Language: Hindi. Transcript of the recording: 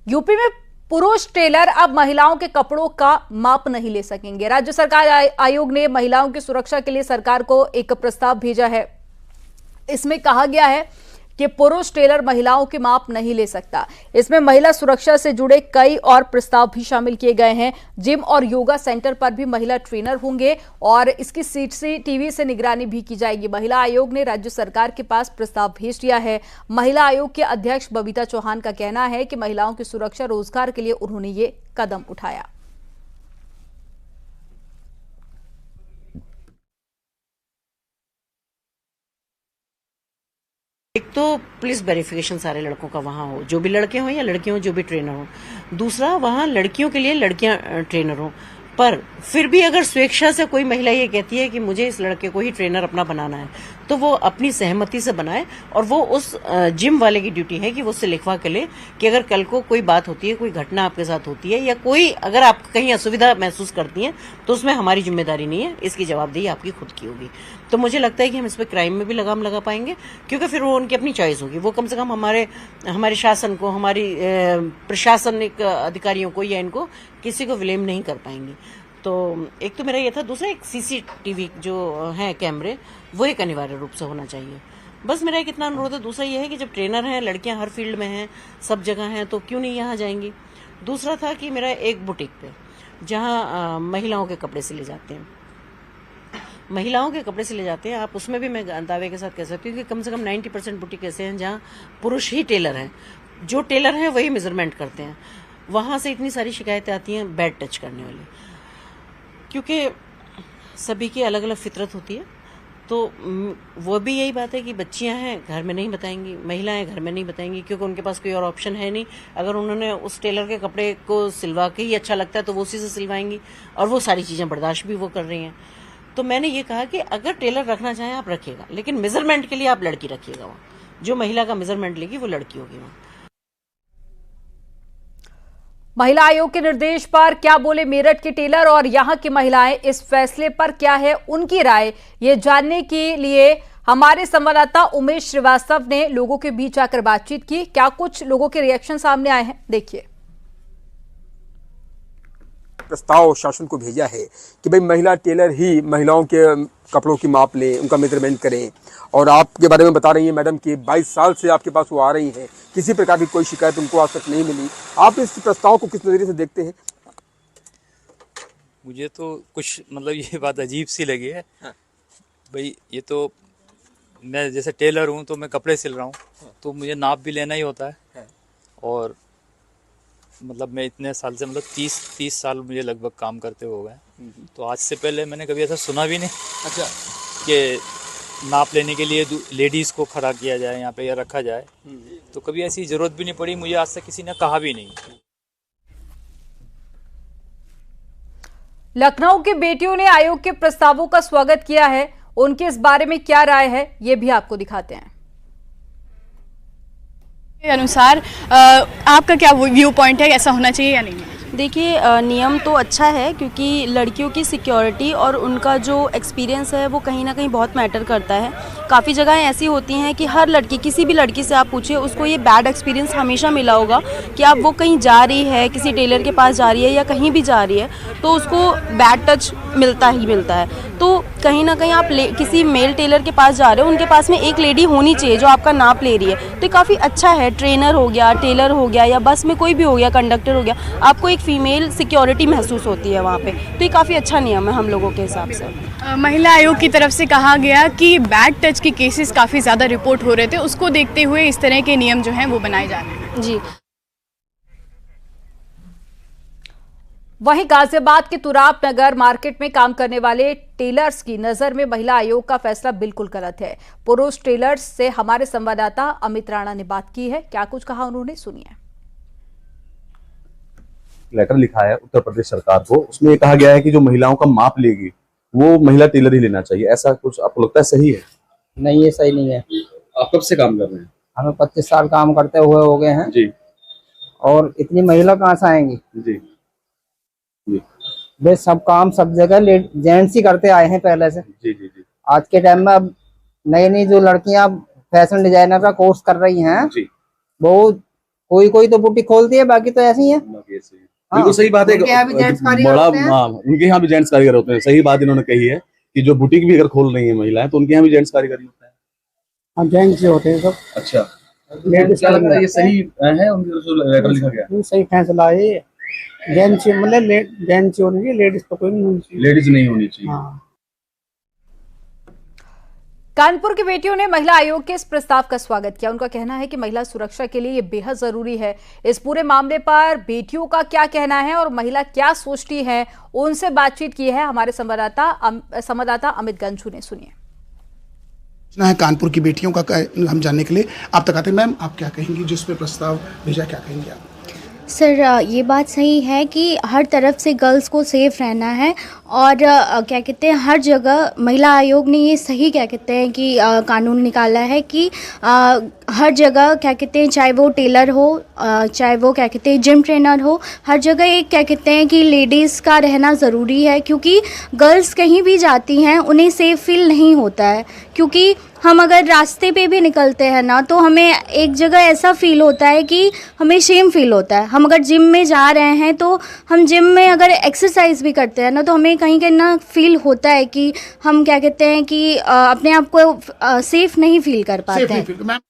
यूपी में पुरुष टेलर अब महिलाओं के कपड़ों का माप नहीं ले सकेंगे। राज्य सरकार आयोग ने महिलाओं की सुरक्षा के लिए सरकार को एक प्रस्ताव भेजा है। इसमें कहा गया है कि पुरुष टेलर महिलाओं के माप नहीं ले सकता। इसमें महिला सुरक्षा से जुड़े कई और प्रस्ताव भी शामिल किए गए हैं। जिम और योगा सेंटर पर भी महिला ट्रेनर होंगे और इसकी सीसीटीवी से निगरानी भी की जाएगी। महिला आयोग ने राज्य सरकार के पास प्रस्ताव भेज दिया है। महिला आयोग के अध्यक्ष बबीता चौहान का कहना है कि महिलाओं की सुरक्षा, रोजगार के लिए उन्होंने ये कदम उठाया। एक तो पुलिस वेरिफिकेशन सारे लड़कों का वहाँ हो, जो भी लड़के हों या लड़कियां हों, जो भी ट्रेनर हो। दूसरा, वहाँ लड़कियों के लिए लड़कियां ट्रेनर हो। पर फिर भी अगर स्वेच्छा से कोई महिला ये कहती है कि मुझे इस लड़के को ही ट्रेनर अपना बनाना है, तो वो अपनी सहमति से बनाए और वो उस जिम वाले की ड्यूटी है कि वो उससे लिखवा के ले कि अगर कल को कोई बात होती है, कोई घटना आपके साथ होती है या कोई अगर आप कहीं असुविधा महसूस करती हैं, तो उसमें हमारी जिम्मेदारी नहीं है, इसकी जवाबदेही आपकी खुद की होगी। तो मुझे लगता है कि हम इस पर क्राइम में भी लगाम लगा पाएंगे, क्योंकि फिर वो उनकी अपनी चॉइस होगी। वो कम से कम हमारे शासन को, हमारी प्रशासनिक अधिकारियों को या इनको किसी को विलेम नहीं कर पाएंगे। तो एक तो मेरा ये था। दूसरा, एक सीसीटीवी जो है कैमरे, वो एक अनिवार्य रूप से होना चाहिए। बस मेरा एक इतना अनुरोध है। दूसरा ये है कि जब ट्रेनर हैं, लड़कियां हर फील्ड में हैं, सब जगह हैं, तो क्यों नहीं यहाँ जाएंगी। दूसरा था कि मेरा एक बुटीक पे जहाँ महिलाओं के कपड़े सिले जाते हैं, आप उसमें भी मैं दावे के साथ कह सकती हूँ कि कम से कम 90% बुटीक ऐसे हैं जहाँ पुरुष ही टेलर हैं। जो टेलर हैं वही मेजरमेंट करते हैं। वहाँ से इतनी सारी शिकायतें आती हैं बैड टच करने वाली, क्योंकि सभी की अलग अलग फितरत होती है। तो वो भी यही बात है कि बच्चियां हैं, घर में नहीं बताएंगी, महिलाएं घर में नहीं बताएंगी, क्योंकि उनके पास कोई और ऑप्शन है नहीं। अगर उन्होंने उस टेलर के कपड़े को सिलवा के ही अच्छा लगता है तो वो उसी से सिलवाएंगी, और वो सारी चीज़ें बर्दाश्त भी वो कर रही हैं। तो मैंने ये कहा कि अगर टेलर रखना चाहें आप रखिएगा, लेकिन मेजरमेंट के लिए आप लड़की रखिएगा। वहाँ जो महिला का मेजरमेंट लेगी वो लड़की होगी। वहाँ महिला आयोग के निर्देश पर क्या बोले मेरठ के टेलर और यहां की महिलाएं, इस फैसले पर क्या है उनकी राय, ये जानने के लिए हमारे संवाददाता उमेश श्रीवास्तव ने लोगों के बीच आकर बातचीत की। क्या कुछ लोगों के रिएक्शन सामने आए हैं, देखिए। प्रस्ताव शासन को भेजा है कि भाई महिला टेलर ही महिलाओं के कपड़ों की माप लें, उनका मेजरमेंट करें। और आपके बारे में बता रही हैं मैडम कि 22 साल से आपके पास वो आ रही हैं, किसी प्रकार की कोई शिकायत उनको आज तक नहीं मिली। आप इस प्रस्ताव को किस नज़रिए से देखते हैं? मुझे तो कुछ ये बात अजीब सी लगी है। भाई ये तो मैं जैसे टेलर हूँ तो मैं कपड़े सिल रहा हूँ, तो मुझे नाप भी लेना ही होता है। और मैं इतने साल से 30 साल मुझे लगभग काम करते हो गए, तो आज से पहले मैंने कभी ऐसा सुना भी नहीं। अच्छा, कि नाप लेने के लिए लेडीज़ को खड़ा किया जाए यहाँ पे या रखा जाए, तो कभी ऐसी ज़रूरत भी नहीं पड़ी। मुझे आज तक किसी ने कहा भी नहीं। लखनऊ की बेटियों ने आयोग के प्रस्तावों का स्वागत किया है। उनके इस बारे में क्या राय है, ये भी आपको दिखाते हैं। के अनुसार आपका क्या व्यू पॉइंट है, ऐसा होना चाहिए या नहीं? देखिए, नियम तो अच्छा है, क्योंकि लड़कियों की सिक्योरिटी और उनका जो एक्सपीरियंस है वो कहीं ना कहीं बहुत मैटर करता है। काफ़ी जगहें ऐसी होती हैं कि हर लड़की, किसी भी लड़की से आप पूछिए, उसको ये बैड एक्सपीरियंस हमेशा मिला होगा कि आप वो कहीं जा रही है, किसी टेलर के पास जा रही है या कहीं भी जा रही है, तो उसको बैड टच मिलता ही मिलता है। तो कहीं ना कहीं आप किसी मेल टेलर के पास जा रहे हो, उनके पास में एक लेडी होनी चाहिए जो आपका नाप ले रही है। तो काफ़ी अच्छा है। ट्रेनर हो गया, टेलर हो गया, या बस में कोई भी हो गया, कंडक्टर हो गया, आपको एक फीमेल सिक्योरिटी महसूस होती है वहाँ पे। तो ये काफ़ी अच्छा नियम है हम लोगों के हिसाब से। महिला आयोग की तरफ से कहा गया कि बैड टच के केसेस काफ़ी ज़्यादा रिपोर्ट हो रहे थे, उसको देखते हुए इस तरह के नियम जो हैं वो बनाए जा रहे हैं। जी। वहीं गाजियाबाद के तुराब नगर मार्केट में काम करने वाले टेलर्स की नजर में महिला आयोग का फैसला बिल्कुल गलत है। पुरुष टेलर्स से हमारे संवाददाता अमित राणा ने बात की है। क्या कुछ कहा उन्होंने, सुनिए। लेटर लिखा है उत्तर प्रदेश सरकार को, उसमें ये कहा गया है कि जो महिलाओं का माप लेगी वो महिला टेलर ही लेना चाहिए। ऐसा कुछ आपको लगता है सही है? नहीं, ये सही नहीं है। आप कब से काम कर रहे हैं? हमें 25 साल काम करते हुए हो गए हैं जी। और इतनी महिला कहाँ से आएंगी? जी जी। वे सब काम सब जगह जेंट्स ही करते आए हैं पहले से। जी जी जी। आज के टाइम में अब नई नई जो लड़कियां फैशन डिजाइनर का कोर्स कर रही हैं, जी। वो कोई कोई तो बुटीक खोलती है, बाकी तो ऐसी ही है। बिल्कुल सही बात है। उनके यहाँ भी जेंट्स कारीगर बड़ा होते हैं। हाँ, उनके यहाँ भी जेंट्स कारीगर होते हैं। सही बात इन्होंने कही है कि जो बुटीक भी अगर खोल रही है महिलाएं तो उनके यहाँ भी जेंट्स कारीगर ही होता है। हाँ, जेंट्स ही होते हैं सब। अच्छा, लेडीज क्या लगता है ये सही है उनके जो लेटर लिखा गया? सही फैसला है ये। जेंट्स मतलब जेंट्स होनी चाहिए, लेडीज तो कोई नहीं होनी चाहिए। लेडीज नहीं होनी चाहिए। हाँ। कानपुर की बेटियों ने महिला आयोग के इस प्रस्ताव का स्वागत किया। उनका कहना है कि महिला सुरक्षा के लिए ये बेहद जरूरी है। इस पूरे मामले पर बेटियों का क्या कहना है और महिला क्या सोचती है, उनसे बातचीत की है हमारे संवाददाता अमित गंजू ने। सुनिए। है कानपुर की बेटियों का हम जानने के लिए आप तक आते हैं। मैम, आप क्या कहेंगी जिस पे प्रस्ताव भेजा, क्या कहेंगे आप? सर, ये बात सही है कि हर तरफ से गर्ल्स को सेफ रहना है और क्या कहते हैं, हर जगह महिला आयोग ने ये सही क्या कहते हैं कि कानून निकाला है कि हर जगह क्या कहते हैं, चाहे वो टेलर हो, चाहे वो क्या कहते हैं जिम ट्रेनर हो, हर जगह एक क्या कहते हैं कि लेडीज़ का रहना ज़रूरी है। क्योंकि गर्ल्स कहीं भी जाती हैं उन्हें सेफ फील नहीं होता है। क्योंकि हम अगर रास्ते पे भी निकलते हैं ना तो हमें एक जगह ऐसा फील होता है कि हमें शेम फील होता है। हम अगर जिम में जा रहे हैं तो हम जिम में अगर एक्सरसाइज भी करते हैं ना तो हमें कहीं कहीं ना फील होता है कि हम क्या कहते हैं कि अपने आप को सेफ नहीं फील कर पाते हैं।